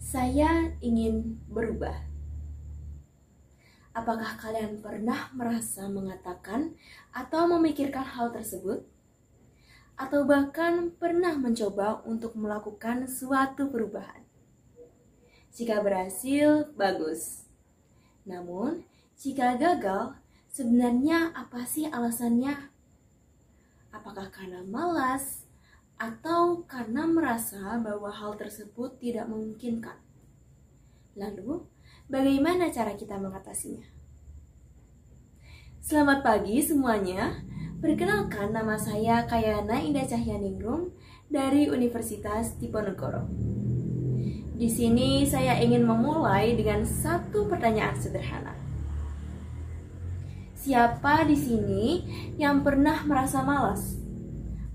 Saya ingin berubah. Apakah kalian pernah merasa mengatakan atau memikirkan hal tersebut? Atau bahkan pernah mencoba untuk melakukan suatu perubahan? Jika berhasil, bagus. Namun, jika gagal, sebenarnya apa sih alasannya? Apakah karena malas atau karena merasa bahwa hal tersebut tidak memungkinkan? Lalu, bagaimana cara kita mengatasinya? Selamat pagi semuanya. Perkenalkan, nama saya Kayana Indah Cahyaningrum dari Universitas Diponegoro. Di sini saya ingin memulai dengan satu pertanyaan sederhana. Siapa di sini yang pernah merasa malas?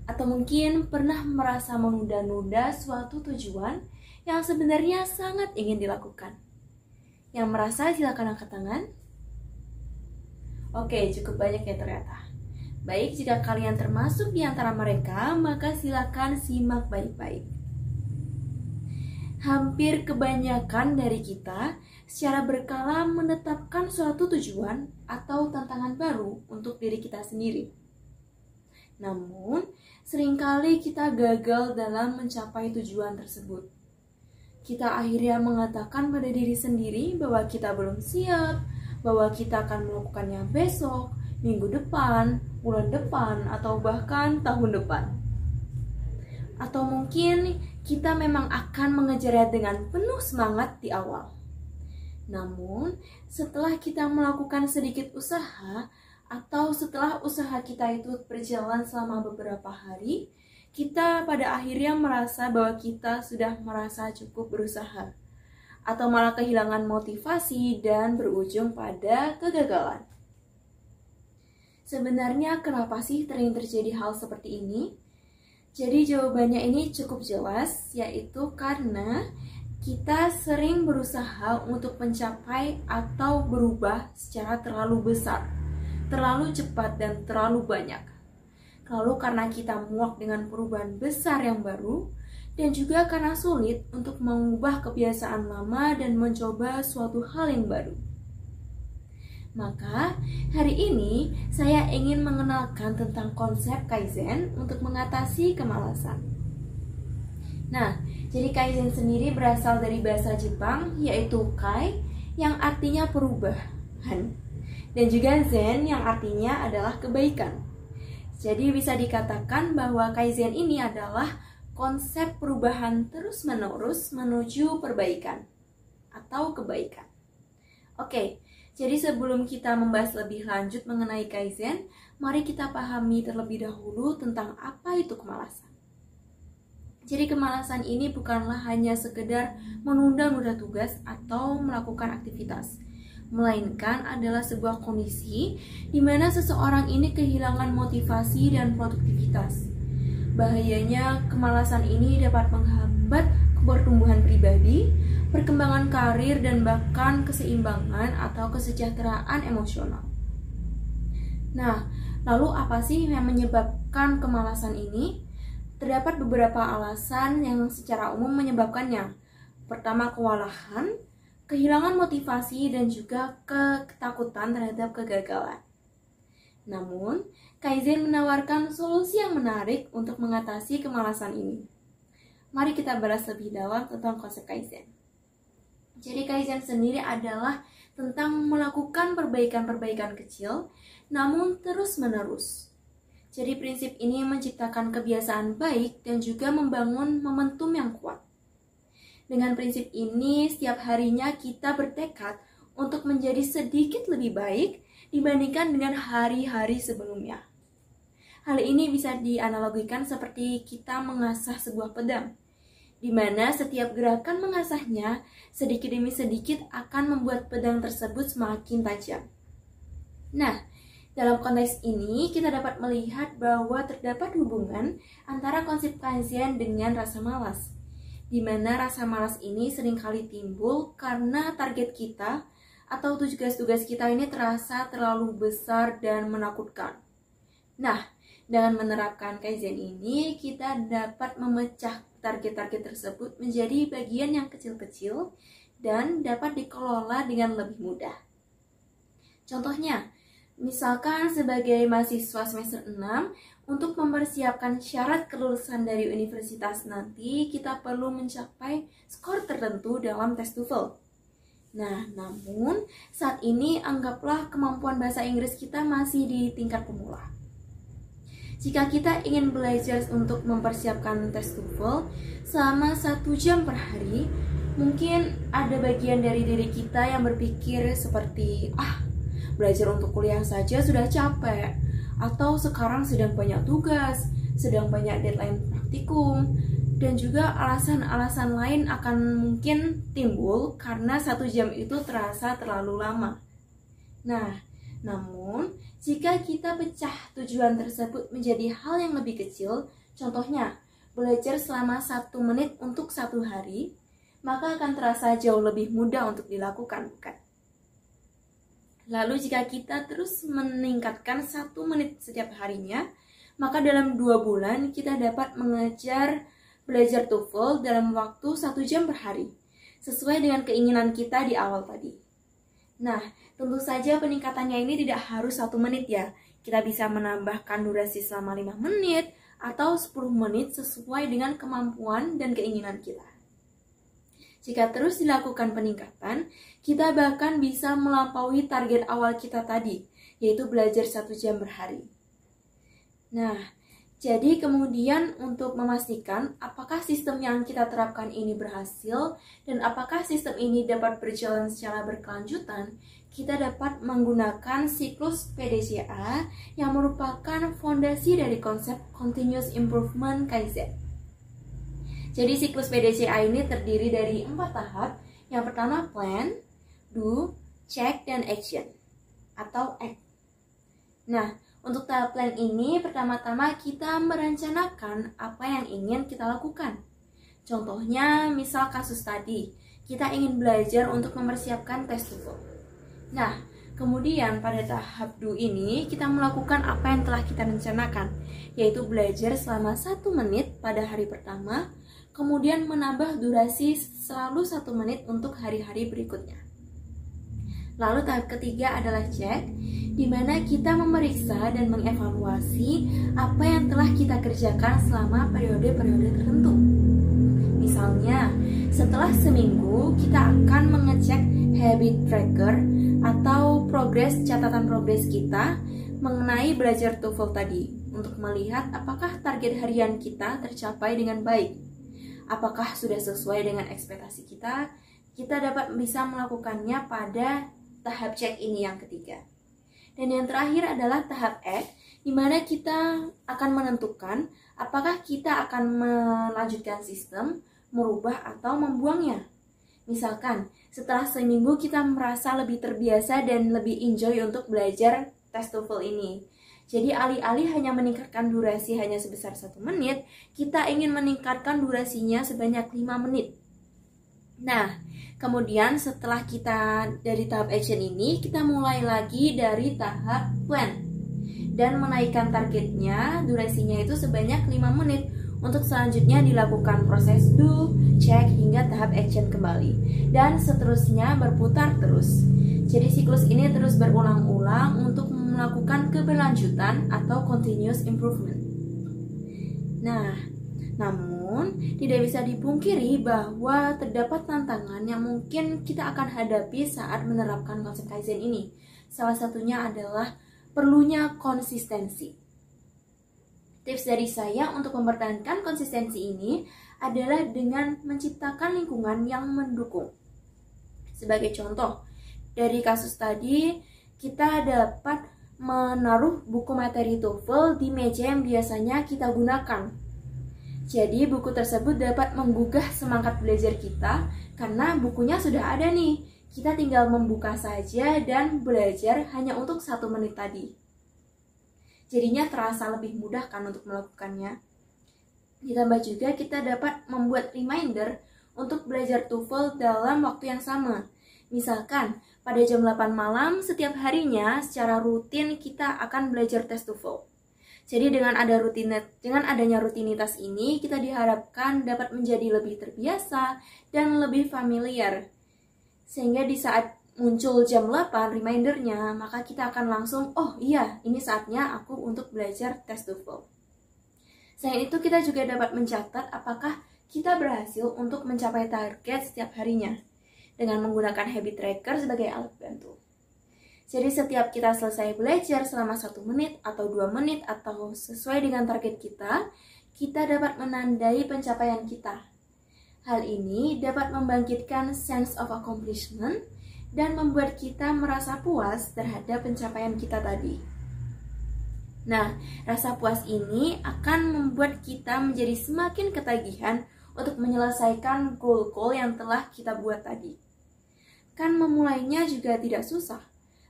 Atau mungkin pernah merasa menunda-nunda suatu tujuan yang sebenarnya sangat ingin dilakukan? Yang merasa silakan angkat tangan. Oke, cukup banyak ya ternyata. Baik, jika kalian termasuk di antara mereka, maka silakan simak baik-baik. Hampir kebanyakan dari kita secara berkala menetapkan suatu tujuan atau tantangan baru untuk diri kita sendiri. Namun, seringkali kita gagal dalam mencapai tujuan tersebut. Kita akhirnya mengatakan pada diri sendiri bahwa kita belum siap, bahwa kita akan melakukannya besok, minggu depan, bulan depan, atau bahkan tahun depan. Atau mungkin kita memang akan mengejarnya dengan penuh semangat di awal. Namun, setelah kita melakukan sedikit usaha, atau setelah usaha kita itu berjalan selama beberapa hari, kita pada akhirnya merasa bahwa kita sudah merasa cukup berusaha, atau malah kehilangan motivasi dan berujung pada kegagalan. Sebenarnya kenapa sih sering terjadi hal seperti ini? Jadi jawabannya ini cukup jelas, yaitu karena kita sering berusaha untuk mencapai atau berubah secara terlalu besar, terlalu cepat dan terlalu banyak. Lalu karena kita muak dengan perubahan besar yang baru, dan juga karena sulit untuk mengubah kebiasaan lama dan mencoba suatu hal yang baru. Maka, hari ini saya ingin mengenalkan tentang konsep Kaizen untuk mengatasi kemalasan. Nah, jadi Kaizen sendiri berasal dari bahasa Jepang, yaitu Kai, yang artinya perubahan, dan juga Zen yang artinya adalah kebaikan. Jadi bisa dikatakan bahwa Kaizen ini adalah konsep perubahan terus-menerus menuju perbaikan atau kebaikan. Oke, jadi sebelum kita membahas lebih lanjut mengenai Kaizen, mari kita pahami terlebih dahulu tentang apa itu kemalasan. Jadi kemalasan ini bukanlah hanya sekedar menunda-nunda tugas atau melakukan aktivitas, melainkan adalah sebuah kondisi di mana seseorang ini kehilangan motivasi dan produktivitas. Bahayanya, kemalasan ini dapat menghambat pertumbuhan pribadi, perkembangan karir, dan bahkan keseimbangan atau kesejahteraan emosional. Nah, lalu apa sih yang menyebabkan kemalasan ini? Terdapat beberapa alasan yang secara umum menyebabkannya. Pertama, kewalahan, kehilangan motivasi, dan juga ketakutan terhadap kegagalan. Namun, Kaizen menawarkan solusi yang menarik untuk mengatasi kemalasan ini. Mari kita bahas lebih dalam tentang konsep Kaizen. Jadi Kaizen sendiri adalah tentang melakukan perbaikan-perbaikan kecil, namun terus-menerus. Jadi prinsip ini menciptakan kebiasaan baik dan juga membangun momentum yang kuat. Dengan prinsip ini, setiap harinya kita bertekad untuk menjadi sedikit lebih baik dibandingkan dengan hari-hari sebelumnya. Hal ini bisa dianalogikan seperti kita mengasah sebuah pedang, di mana setiap gerakan mengasahnya sedikit demi sedikit akan membuat pedang tersebut semakin tajam. Nah, dalam konteks ini kita dapat melihat bahwa terdapat hubungan antara konsep Kaizen dengan rasa malas, di mana rasa malas ini seringkali timbul karena target kita atau tugas-tugas kita ini terasa terlalu besar dan menakutkan. Nah, dengan menerapkan Kaizen ini, kita dapat memecah target-target tersebut menjadi bagian yang kecil-kecil dan dapat dikelola dengan lebih mudah. Contohnya, misalkan sebagai mahasiswa semester 6, untuk mempersiapkan syarat kelulusan dari universitas nanti, kita perlu mencapai skor tertentu dalam tes TOEFL. Nah, namun saat ini anggaplah kemampuan bahasa Inggris kita masih di tingkat pemula. Jika kita ingin belajar untuk mempersiapkan tes TOEFL selama 1 jam per hari, mungkin ada bagian dari diri kita yang berpikir seperti, belajar untuk kuliah saja sudah capek, atau sekarang sedang banyak tugas, sedang banyak deadline praktikum, dan juga alasan-alasan lain akan mungkin timbul karena 1 jam itu terasa terlalu lama. Nah, namun jika kita pecah tujuan tersebut menjadi hal yang lebih kecil, contohnya belajar selama 1 menit untuk 1 hari, maka akan terasa jauh lebih mudah untuk dilakukan, bukan? Lalu jika kita terus meningkatkan 1 menit setiap harinya, maka dalam 2 bulan kita dapat mengejar belajar TOEFL dalam waktu 1 jam per hari, sesuai dengan keinginan kita di awal tadi. Nah, tentu saja peningkatannya ini tidak harus 1 menit ya. Kita bisa menambahkan durasi selama 5 menit atau 10 menit sesuai dengan kemampuan dan keinginan kita. Jika terus dilakukan peningkatan, kita bahkan bisa melampaui target awal kita tadi, yaitu belajar 1 jam per hari. Nah, jadi kemudian untuk memastikan apakah sistem yang kita terapkan ini berhasil dan apakah sistem ini dapat berjalan secara berkelanjutan, kita dapat menggunakan siklus PDCA yang merupakan fondasi dari konsep Continuous Improvement Kaizen. Jadi siklus PDCA ini terdiri dari 4 tahap. Yang pertama plan, do, check, dan action atau act. Nah, untuk tahap plan ini pertama-tama kita merencanakan apa yang ingin kita lakukan. Contohnya, misal kasus tadi, kita ingin belajar untuk mempersiapkan tes TOEFL. Nah, kemudian pada tahap do ini kita melakukan apa yang telah kita rencanakan, yaitu belajar selama 1 menit pada hari pertama, kemudian menambah durasi selalu 1 menit untuk hari-hari berikutnya. Lalu tahap ketiga adalah check, di mana kita memeriksa dan mengevaluasi apa yang telah kita kerjakan selama periode-periode tertentu. Misalnya, setelah seminggu kita akan mengecek habit tracker atau catatan progres kita mengenai belajar TOEFL tadi untuk melihat apakah target harian kita tercapai dengan baik. Apakah sudah sesuai dengan ekspektasi kita? Kita dapat bisa melakukannya pada tahap cek ini yang ketiga. Dan yang terakhir adalah tahap act, di mana kita akan menentukan apakah kita akan melanjutkan sistem, merubah atau membuangnya. Misalkan, setelah seminggu kita merasa lebih terbiasa dan lebih enjoy untuk belajar tes TOEFL ini. Jadi alih-alih hanya meningkatkan durasi hanya sebesar 1 menit, kita ingin meningkatkan durasinya sebanyak 5 menit. Nah, kemudian setelah kita dari tahap action ini, kita mulai lagi dari tahap plan. Dan menaikkan targetnya, durasinya itu sebanyak 5 menit. Untuk selanjutnya dilakukan proses do, check, hingga tahap action kembali. Dan seterusnya berputar terus. Jadi siklus ini terus berulang-ulang untuk melakukan keberlanjutan atau continuous improvement. Nah, namun tidak bisa dipungkiri bahwa terdapat tantangan yang mungkin kita akan hadapi saat menerapkan konsep Kaizen ini. Salah satunya adalah perlunya konsistensi. Tips dari saya untuk mempertahankan konsistensi ini adalah dengan menciptakan lingkungan yang mendukung. Sebagai contoh, dari kasus tadi, kita dapat menaruh buku materi TOEFL di meja yang biasanya kita gunakan. Jadi buku tersebut dapat menggugah semangat belajar kita karena bukunya sudah ada nih. Kita tinggal membuka saja dan belajar hanya untuk 1 menit tadi. Jadinya terasa lebih mudah kan untuk melakukannya. Ditambah juga kita dapat membuat reminder untuk belajar TOEFL dalam waktu yang sama. Misalkan, pada jam 8 malam setiap harinya secara rutin kita akan belajar tes TOEFL. Jadi dengan adanya rutinitas ini, kita diharapkan dapat menjadi lebih terbiasa dan lebih familiar. Sehingga di saat muncul jam 8 remindernya, maka kita akan langsung, oh iya, ini saatnya aku untuk belajar test TOEFL. Selain itu, kita juga dapat mencatat apakah kita berhasil untuk mencapai target setiap harinya dengan menggunakan habit tracker sebagai alat bantu. Jadi setiap kita selesai belajar selama 1 menit atau 2 menit atau sesuai dengan target kita dapat menandai pencapaian kita. Hal ini dapat membangkitkan sense of accomplishment dan membuat kita merasa puas terhadap pencapaian kita tadi. Nah, rasa puas ini akan membuat kita menjadi semakin ketagihan untuk menyelesaikan goal-goal yang telah kita buat tadi. Kan memulainya juga tidak susah.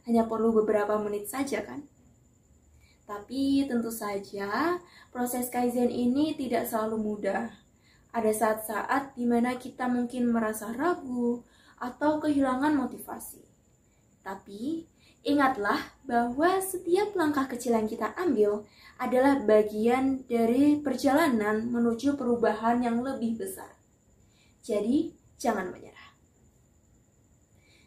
Hanya perlu beberapa menit saja kan? Tapi tentu saja proses Kaizen ini tidak selalu mudah. Ada saat-saat di mana kita mungkin merasa ragu atau kehilangan motivasi. Tapi ingatlah bahwa setiap langkah kecil yang kita ambil adalah bagian dari perjalanan menuju perubahan yang lebih besar. Jadi jangan menyerah.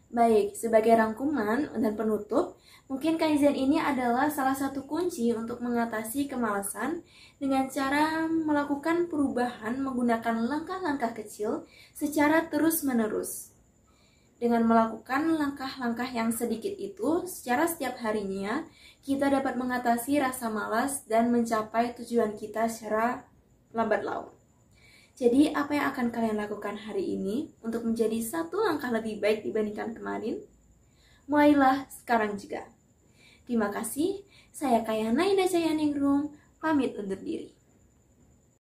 Baik, sebagai rangkuman dan penutup, mungkin Kaizen ini adalah salah satu kunci untuk mengatasi kemalasan dengan cara melakukan perubahan menggunakan langkah-langkah kecil secara terus-menerus. Dengan melakukan langkah-langkah yang sedikit itu secara setiap harinya, kita dapat mengatasi rasa malas dan mencapai tujuan kita secara lambat laun. Jadi, apa yang akan kalian lakukan hari ini untuk menjadi 1 langkah lebih baik dibandingkan kemarin? Mulailah sekarang juga. Terima kasih, saya Kayana Indah Cayaningrum, pamit undur diri.